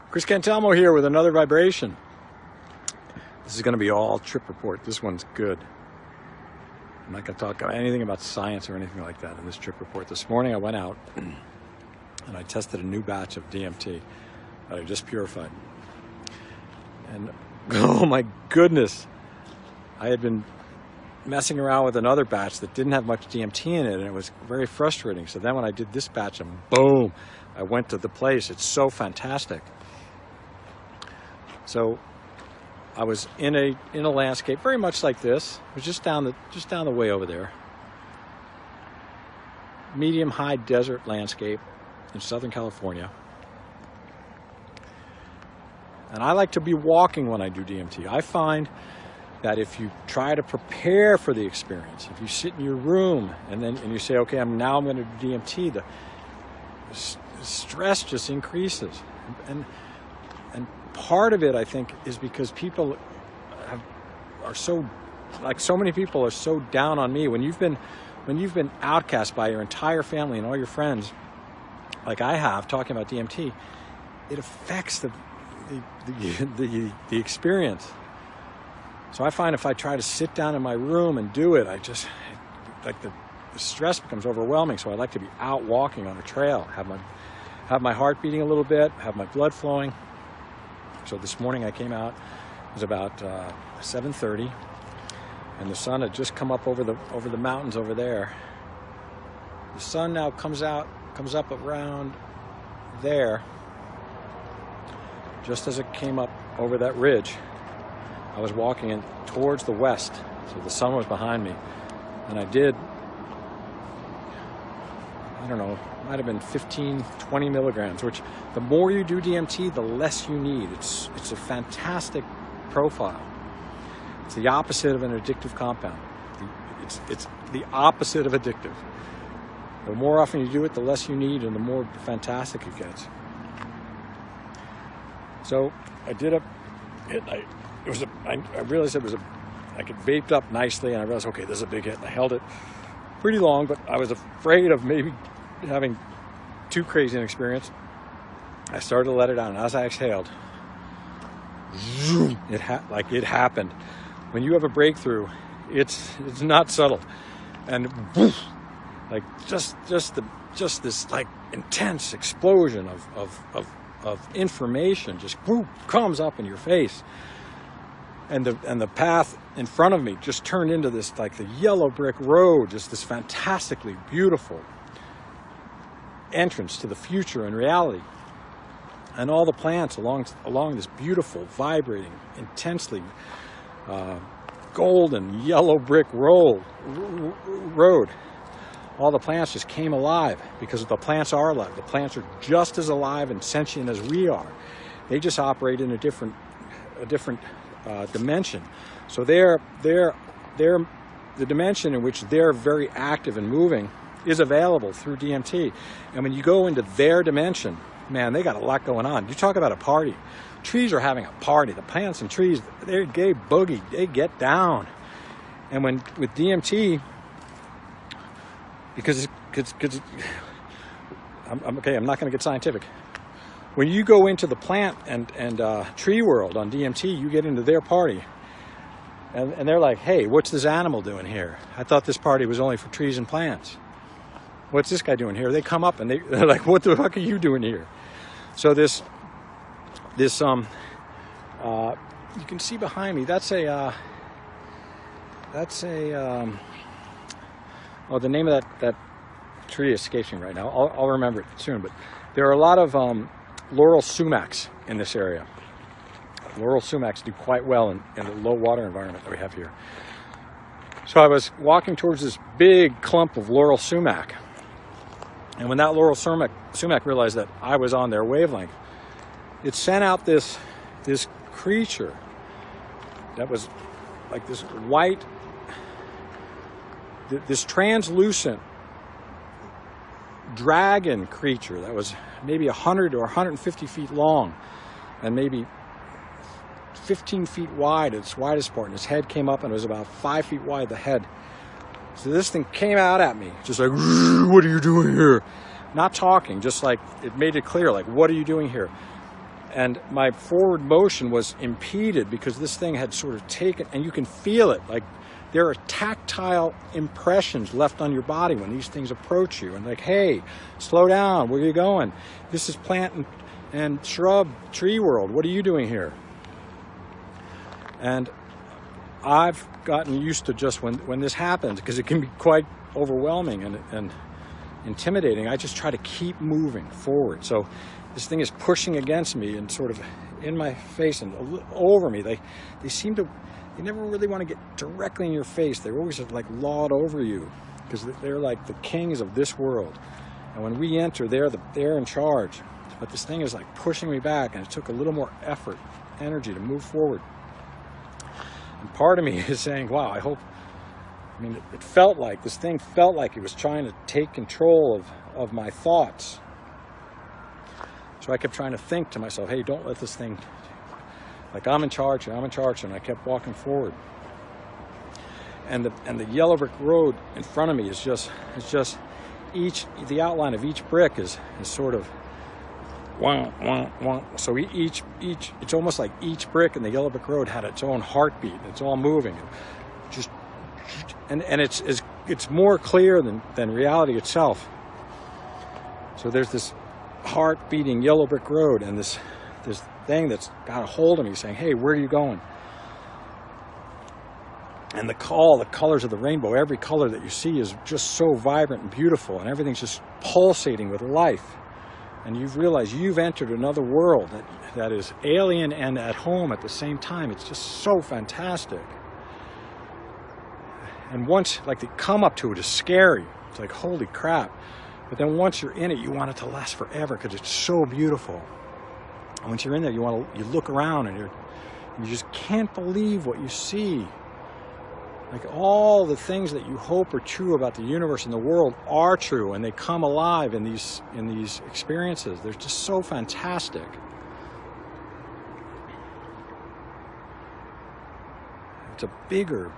Chris Cantelmo here with another vibration. This is going to be all trip report. This one's good. I'm not going to talk anything about science or anything like that in this trip report. This morning I went out and I tested a new batch of DMT that I just purified. And oh my goodness, I had been messing around with another batch that didn't have much DMT in it, and it was very frustrating. So then when I did this batch, and boom, I went to the place. It's so fantastic. So I was in a landscape very much like this. It was just down the way over there. Medium high desert landscape in Southern California. And I like to be walking when I do DMT. I find that if you try to prepare for the experience, if you sit in your room and you say, okay, now I'm going to do DMT, the stress just increases. And part of it, I think, is because people are so, like so many people are so down on me. When you've been outcast by your entire family and all your friends, like I have, talking about DMT, it affects the experience. So I find if I try to sit down in my room and do it, I just, like the stress becomes overwhelming. So I like to be out walking on a trail, have my heart beating a little bit, have my blood flowing. So this morning I came out, it was about 7:30, and the sun had just come up over the mountains over there. The sun now comes up around there, just as it came up over that ridge. I was walking in towards the west, so the sun was behind me, and I did, I don't know, might have been 15, 20 milligrams, which the more you do DMT, the less you need. It's a fantastic profile. It's the opposite of an addictive compound. It's the opposite of addictive. The more often you do it, the less you need, and the more fantastic it gets. So I did I realized I could vaped up nicely, and I realized, okay, this is a big hit. I held it pretty long, but I was afraid of maybe having too crazy an experience. I started to let it out, and as I exhaled, it happened. When you have a breakthrough, it's not subtle, and like just this like intense explosion of information just comes up in your face. And the path in front of me just turned into this, like the yellow brick road, just this fantastically beautiful entrance to the future and reality. And all the plants along this beautiful, vibrating, intensely golden yellow brick road, all the plants just came alive, because the plants are alive. The plants are just as alive and sentient as we are. They just operate in a different dimension. So the dimension in which they're very active and moving is available through DMT. And when you go into their dimension, man, they got a lot going on. You talk about a party. Trees are having a party. The plants and trees, they're gay boogie. They get down. And with DMT, because I'm not going to get scientific. When you go into the plant and tree world on DMT, you get into their party. And they're like, hey, what's this animal doing here? I thought this party was only for trees and plants. What's this guy doing here? They come up and they're like, what the fuck are you doing here? So this you can see behind me, that's the name of that tree escapes me right now. I'll remember it soon, but there are a lot of laurel sumacs in this area. Laurel sumacs do quite well in the low water environment that we have here. So I was walking towards this big clump of laurel sumac, and when that laurel sumac realized that I was on their wavelength, it sent out this creature that was like this white, this translucent dragon creature that was maybe 100 or 150 feet long and maybe 15 feet wide at its widest part, and its head came up and it was about 5 feet wide, the head. So this thing came out at me, just like, what are you doing here? Not talking, just like, it made it clear, like, what are you doing here? And my forward motion was impeded because this thing had sort of taken, and you can feel it, like there are tactile impressions left on your body when these things approach you. And like, hey, slow down, where are you going? This is plant and shrub, tree world, what are you doing here? And I've gotten used to just when this happens, because it can be quite overwhelming and intimidating, I just try to keep moving forward. So this thing is pushing against me and sort of in my face and over me. They seem to, they never really want to get directly in your face. They're always like lord over you, because they're like the kings of this world. And when we enter, they're in charge. But this thing is like pushing me back, and it took a little more effort, energy to move forward. And part of me is saying, wow, I hope, I mean, it felt like, this thing felt like it was trying to take control of my thoughts. So I kept trying to think to myself, hey, don't let this thing, like I'm in charge, and I kept walking forward. And the yellow brick road in front of me is just the outline of each brick is sort of wah, wah, wah. So each it's almost like each brick in the yellow brick road had its own heartbeat. It's all moving, and it's more clear than reality itself. So there's this heart beating yellow brick road, and this thing that's got a hold of me saying, hey, where are you going? And the colors of the rainbow, every color that you see is just so vibrant and beautiful, and everything's just pulsating with life. And you've realized you've entered another world that is alien and at home at the same time. It's just so fantastic. And once, like, the come up to it is scary. It's like, holy crap. But then once you're in it, you want it to last forever because it's so beautiful. And once you're in there, you look around and you just can't believe what you see. Like, all the things that you hope are true about the universe and the world are true, and they come alive in these experiences. They're just so fantastic. It's a bigger,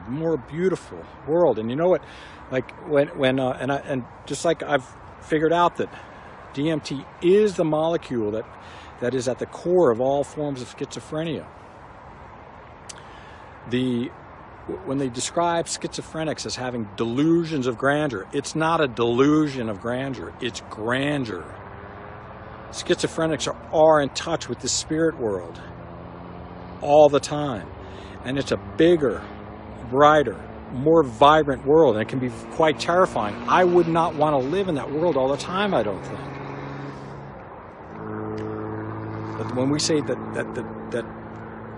more beautiful world. And you know what? Like and just like I've figured out that DMT is the molecule that is at the core of all forms of schizophrenia. When they describe schizophrenics as having delusions of grandeur, it's not a delusion of grandeur, it's grandeur. Schizophrenics are in touch with the spirit world all the time. And it's a bigger, brighter, more vibrant world, and it can be quite terrifying. I would not want to live in that world all the time, I don't think. But when we say that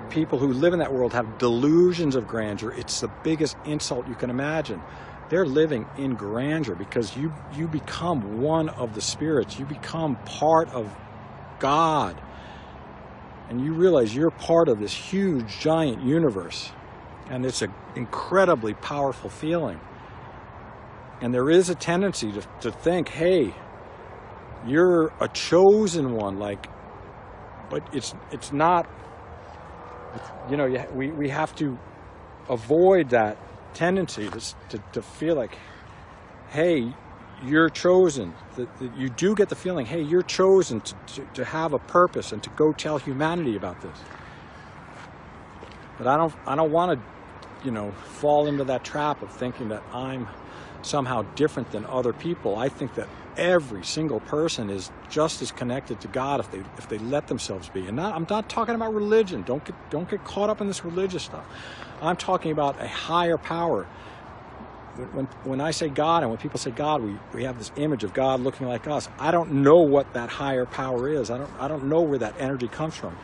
people who live in that world have delusions of grandeur, it's the biggest insult you can imagine. They're living in grandeur because you become one of the spirits. You become part of God. And you realize you're part of this huge, giant universe. And it's an incredibly powerful feeling. And there is a tendency to think, hey, you're a chosen one, but it's not. You know, we have to avoid that tendency to feel like, hey, you're chosen. That you do get the feeling, hey, you're chosen to have a purpose and to go tell humanity about this. But I don't want to, fall into that trap of thinking that I'm somehow different than other people. I think that every single person is just as connected to God if they let themselves be. And I'm not talking about religion. Don't get caught up in this religious stuff. I'm talking about a higher power. When I say God, and when people say God, we have this image of God looking like us. I don't know what that higher power is. I don't know where that energy comes from.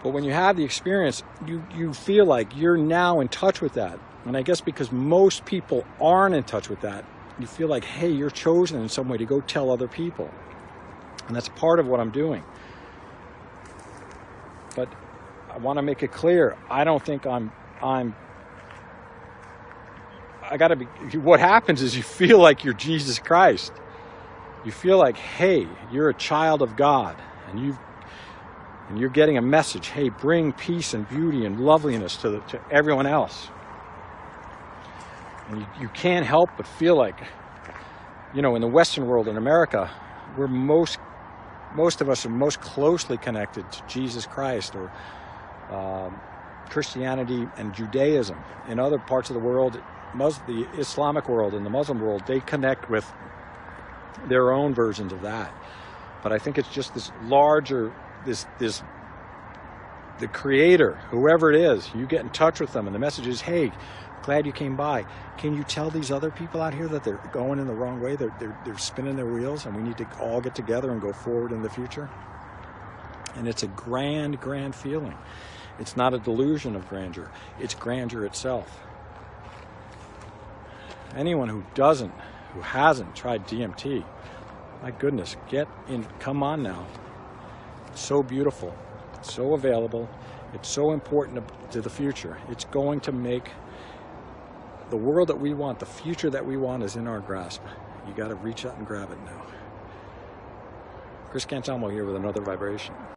But when you have the experience, you feel like you're now in touch with that. And I guess because most people aren't in touch with that, you feel like, hey, you're chosen in some way to go tell other people. And that's part of what I'm doing. But I want to make it clear, I don't think what happens is you feel like you're Jesus Christ. You feel like, hey, you're a child of God, and you're getting a message, hey, bring peace and beauty and loveliness to everyone else. And you can't help but feel like, in the Western world, in America, we're most most of us are most closely connected to Jesus Christ or Christianity and Judaism. In other parts of the world, the Islamic world and the Muslim world, they connect with their own versions of that. But I think it's just this larger, the creator, whoever it is, you get in touch with them and the message is, hey, glad you came by. Can you tell these other people out here that they're going in the wrong way? They're spinning their wheels and we need to all get together and go forward in the future? And it's a grand, grand feeling. It's not a delusion of grandeur. It's grandeur itself. Anyone who hasn't tried DMT, my goodness, get in, come on now. It's so beautiful, it's so available, it's so important to the future. It's going to make the world that we want, the future that we want is in our grasp. You got to reach out and grab it now. Chris Cantalmo here with another vibration.